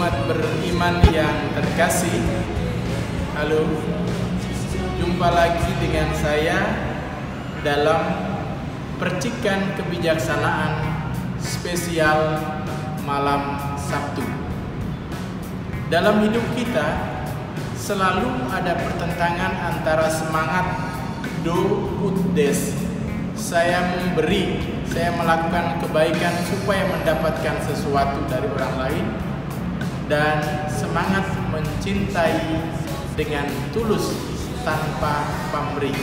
Umat beriman yang terkasih, halo, jumpa lagi dengan saya dalam percikan kebijaksanaan spesial malam Sabtu. Dalam hidup kita selalu ada pertentangan antara semangat do ut des, saya memberi, saya melakukan kebaikan supaya mendapatkan sesuatu dari orang lain, dan semangat mencintai dengan tulus tanpa pamrih.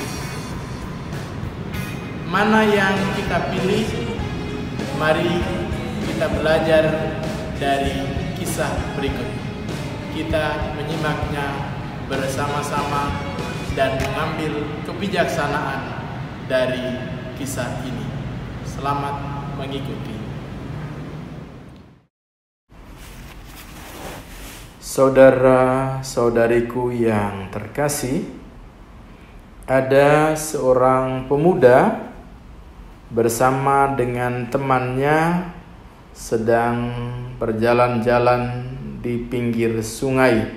Mana yang kita pilih? Mari kita belajar dari kisah berikut. Kita menyimaknya bersama-sama dan mengambil kebijaksanaan dari kisah ini. Selamat mengikuti. Saudara-saudariku yang terkasih, ada seorang pemuda bersama dengan temannya sedang berjalan-jalan di pinggir sungai,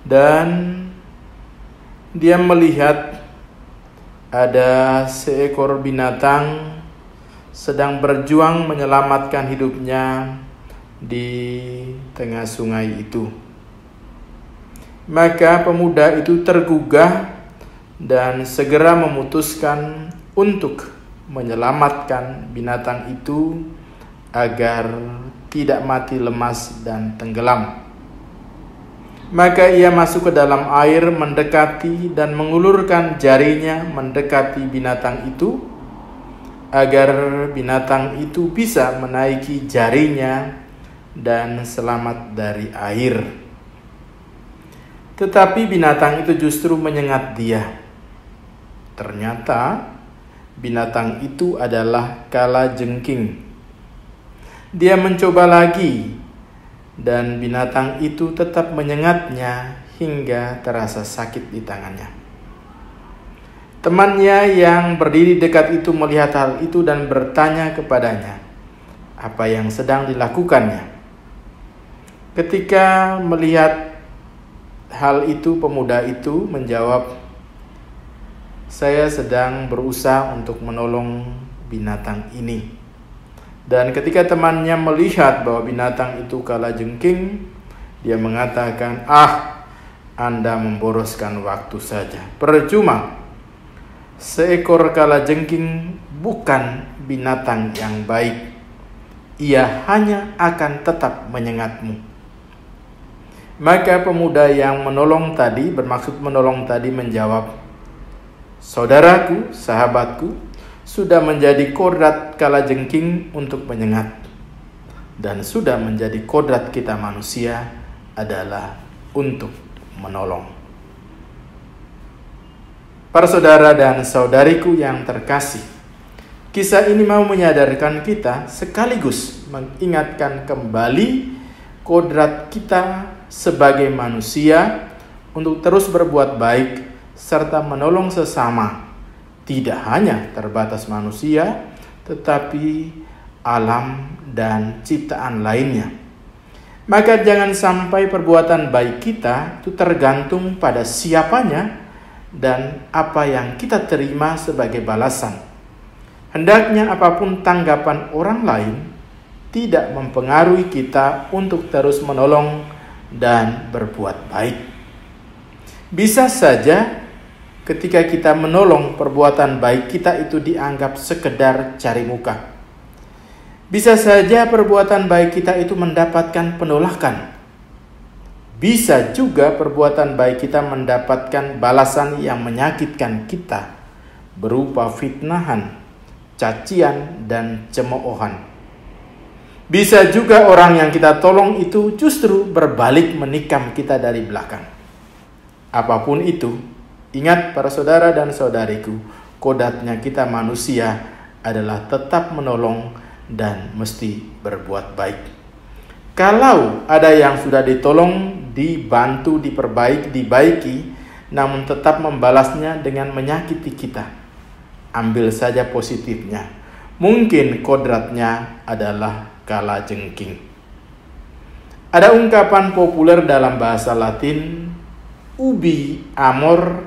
dan dia melihat ada seekor binatang sedang berjuang menyelamatkan hidupnya di tengah sungai itu. Maka pemuda itu tergugah dan segera memutuskan untuk menyelamatkan binatang itu agar tidak mati lemas dan tenggelam. Maka ia masuk ke dalam air, mendekati dan mengulurkan jarinya mendekati binatang itu agar binatang itu bisa menaiki jarinya dan selamat dari air. Tetapi binatang itu justru menyengat dia. Ternyata binatang itu adalah kalajengking. Dia mencoba lagi, dan binatang itu tetap menyengatnya hingga terasa sakit di tangannya. Temannya yang berdiri dekat itu melihat hal itu dan bertanya kepadanya apa yang sedang dilakukannya. Ketika melihat hal itu, pemuda itu menjawab, "Saya sedang berusaha untuk menolong binatang ini." Dan ketika temannya melihat bahwa binatang itu kalajengking, dia mengatakan, Anda memboroskan waktu saja. Percuma. Seekor kalajengking bukan binatang yang baik. Ia hanya akan tetap menyengatmu." Maka pemuda yang bermaksud menolong tadi menjawab, "Saudaraku, sahabatku, sudah menjadi kodrat kalajengking untuk menyengat, dan sudah menjadi kodrat kita manusia adalah untuk menolong." Para saudara dan saudariku yang terkasih, kisah ini mau menyadarkan kita sekaligus mengingatkan kembali kodrat kita sebagai manusia untuk terus berbuat baik serta menolong sesama, tidak hanya terbatas manusia, tetapi alam dan ciptaan lainnya. Maka jangan sampai perbuatan baik kita itu tergantung pada siapanya dan apa yang kita terima sebagai balasan. Hendaknya apapun tanggapan orang lain tidak mempengaruhi kita untuk terus menolong dan berbuat baik. Bisa saja ketika kita menolong, perbuatan baik kita itu dianggap sekedar cari muka. Bisa saja perbuatan baik kita itu mendapatkan penolakan. Bisa juga perbuatan baik kita mendapatkan balasan yang menyakitkan kita, berupa fitnahan, cacian, dan cemoohan. Bisa juga orang yang kita tolong itu justru berbalik menikam kita dari belakang. Apapun itu, ingat para saudara dan saudariku, kodratnya kita manusia adalah tetap menolong dan mesti berbuat baik. Kalau ada yang sudah ditolong, dibantu, dibaiki, namun tetap membalasnya dengan menyakiti kita, ambil saja positifnya. Mungkin kodratnya adalah kalajengking. Ada ungkapan populer dalam bahasa Latin, ubi amor,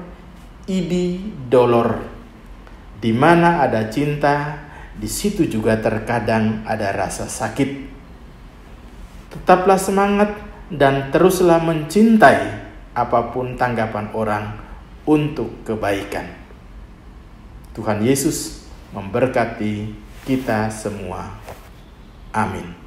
ibi dolor. Di mana ada cinta, di situ juga terkadang ada rasa sakit. Tetaplah semangat dan teruslah mencintai apapun tanggapan orang untuk kebaikan. Tuhan Yesus memberkati kita semua. Amin.